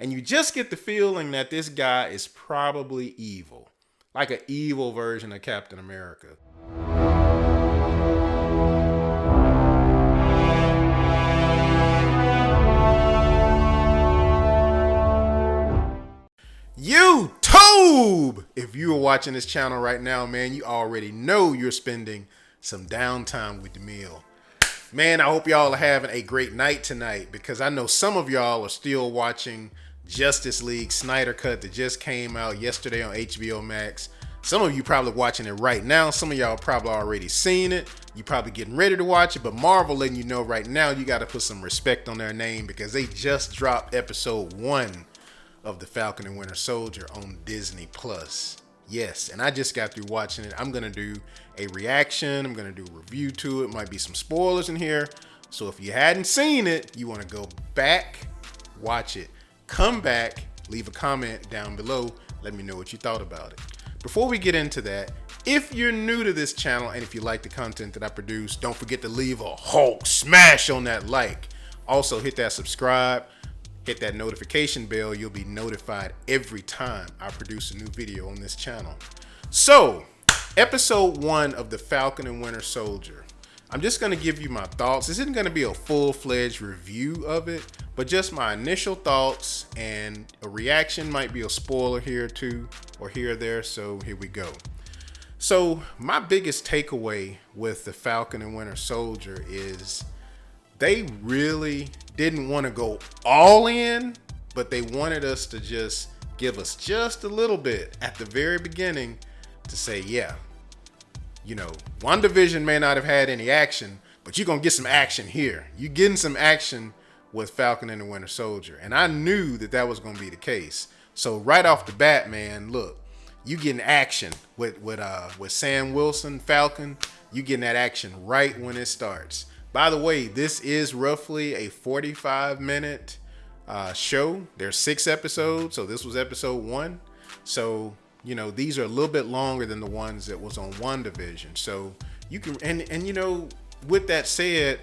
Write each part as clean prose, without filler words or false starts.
And you just get the feeling that this guy is probably evil, like an evil version of Captain America. YouTube! If you are watching this channel right now, man, you already know you're spending some downtime with the meal. Man, I hope y'all are having a great night tonight, because I know some of y'all are still watching Justice League Snyder Cut that just came out yesterday on HBO Max. Some of you probably watching it right now. Some of y'all probably already seen it. You probably getting ready to watch it, but Marvel letting you know right now you got to put some respect on their name, because they just dropped episode 1 of the Falcon and Winter Soldier on Disney Plus. Yes, and I just got through watching it. I'm gonna do a reaction. I'm gonna do a review to it. Might be some spoilers in here. So if you hadn't seen it, you want to go back, watch it, come back, leave a comment down below. Let me know what you thought about it. Before we get into that, if you're new to this channel and if you like the content that I produce, don't forget to leave a Hulk smash on that like. Also hit that subscribe. Hit that notification bell. You'll be notified every time I produce a new video on this channel. So, episode 1 of the Falcon and Winter Soldier. I'm just going to give you my thoughts. This isn't going to be a full-fledged review of it, but just my initial thoughts, and a reaction might be a spoiler here too, or here or there. So here we go. So my biggest takeaway with the Falcon and Winter Soldier is they really didn't want to go all in, but they wanted us to just give us just a little bit at the very beginning to say, yeah, you know, WandaVision may not have had any action, but you're going to get some action here. You're getting some action with Falcon and the Winter Soldier. And I knew that that was going to be the case. So right off the bat, man, look, you getting action with Sam Wilson, Falcon. You getting that action right when it starts. By the way, this is roughly a 45-minute show. There's 6 episodes, so this was episode 1. So, you know, these are a little bit longer than the ones that was on WandaVision. So you can, and you know, with that said,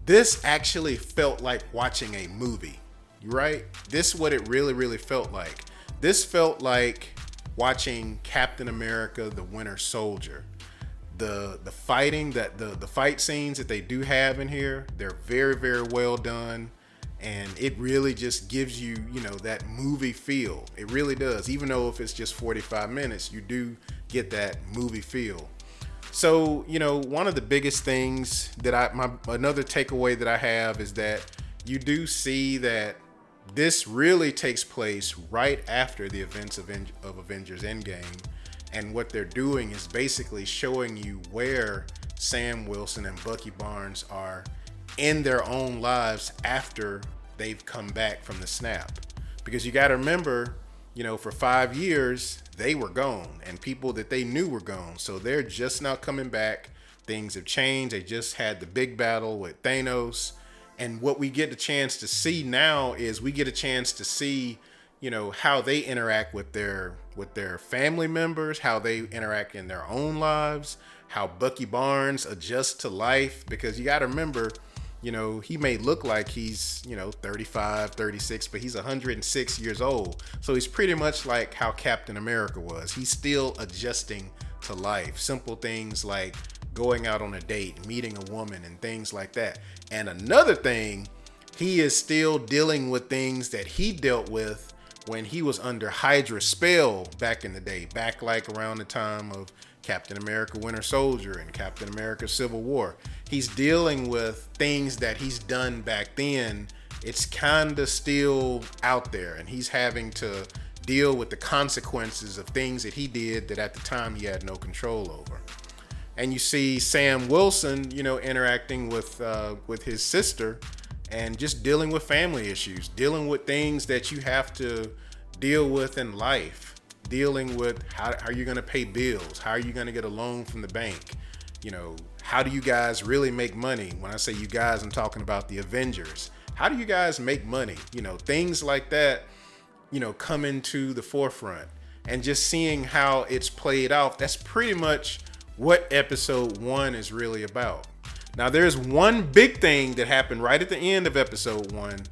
this actually felt like watching a movie, right? This is what it really felt like. This felt like watching Captain America, the Winter Soldier. The fighting, that the fight scenes that they do have in here, they're very well done, and it really just gives you, you know, that movie feel. It really does. Even though if it's just 45 minutes, you do get that movie feel. So, you know, one of the biggest things that another takeaway that I have is that you do see that this really takes place right after the events of Avengers Endgame. And what they're doing is basically showing you where Sam Wilson and Bucky Barnes are in their own lives after they've come back from the snap. Because you got to remember, you know, for 5 years, they were gone, and people that they knew were gone. So they're just now coming back. Things have changed. They just had the big battle with Thanos. And what we get the chance to see now is we get a chance to see, you know, how they interact with their family members, how they interact in their own lives, how Bucky Barnes adjusts to life. Because you got to remember, you know, he may look like he's, you know, 35, 36, but he's 106 years old. So he's pretty much like how Captain America was. He's still adjusting to life. Simple things like going out on a date, meeting a woman, and things like that. And another thing, he is still dealing with things that he dealt with when he was under Hydra's spell back in the day, back like around the time of Captain America Winter Soldier and Captain America Civil War. He's dealing with things that he's done back then. It's kind of still out there, and he's having to deal with the consequences of things that he did that at the time he had no control over. And you see Sam Wilson, you know, interacting with his sister, and just dealing with family issues, dealing with things that you have to deal with in life, dealing with how are you going to pay bills? How are you going to get a loan from the bank? You know, how do you guys really make money? When I say you guys, I'm talking about the Avengers. How do you guys make money? You know, things like that, you know, come into the forefront, and just seeing how it's played out. That's pretty much what episode 1 is really about. Now, there's one big thing that happened right at the end of episode 1,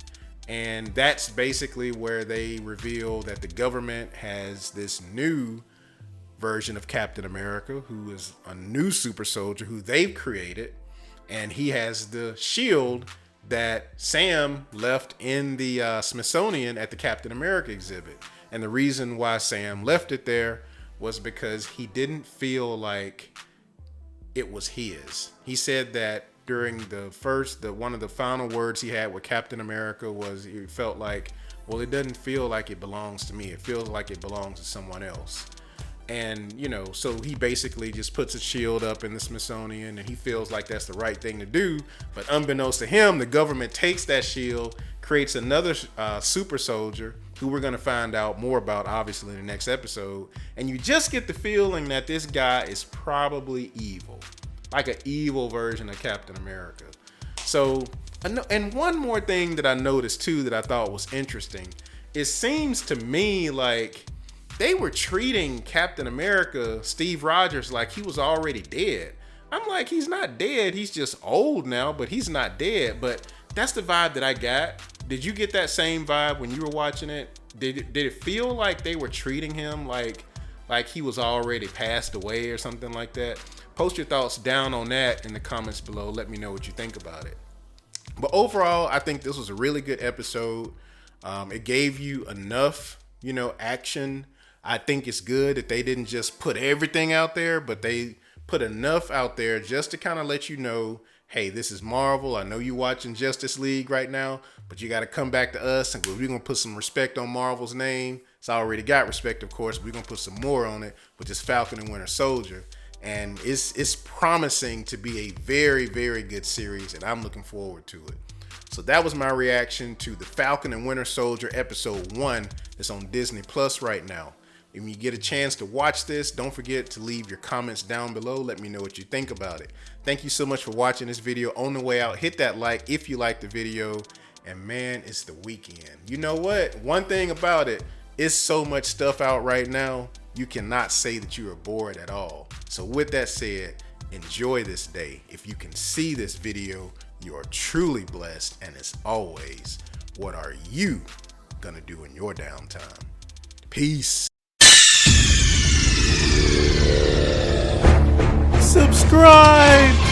And that's basically where they reveal that the government has this new version of Captain America, who is a new super soldier who they've created. And he has the shield that Sam left in the Smithsonian at the Captain America exhibit. And the reason why Sam left it there was because he didn't feel like it was his. He said that during one of the final words he had with Captain America was he felt like, well, it doesn't feel like it belongs to me. It feels like it belongs to someone else. And, so he basically just puts a shield up in the Smithsonian, and he feels like that's the right thing to do. But unbeknownst to him, the government takes that shield, creates another super soldier who we're going to find out more about, obviously, in the next episode. And you just get the feeling that this guy is probably evil, like an evil version of Captain America. So, and one more thing that I noticed, too, that I thought was interesting, it seems to me like they were treating Captain America, Steve Rogers, like he was already dead. I'm like, he's not dead. He's just old now, but he's not dead. But that's the vibe that I got. Did you get that same vibe when you were watching it? Did it feel like they were treating him like he was already passed away or something like that? Post your thoughts down on that in the comments below. Let me know what you think about it. But overall, I think this was a really good episode. It gave you enough, action. I think it's good that they didn't just put everything out there, but they put enough out there just to kind of let you know, hey, this is Marvel. I know you're watching Justice League right now, but you got to come back to us, and we're going to put some respect on Marvel's name. It's already got respect, of course. We're going to put some more on it with this Falcon and Winter Soldier. And it's promising to be a very, very good series, and I'm looking forward to it. So that was my reaction to the Falcon and Winter Soldier episode 1 that's on Disney Plus right now. When you get a chance to watch this, don't forget to leave your comments down below. Let me know what you think about it. Thank you so much for watching this video. On the way out, hit that like if you like the video. And man, it's the weekend. You know what? One thing about it, it's so much stuff out right now, you cannot say that you are bored at all. So with that said, enjoy this day. If you can see this video, you are truly blessed. And as always, what are you gonna do in your downtime? Peace. Subscribe.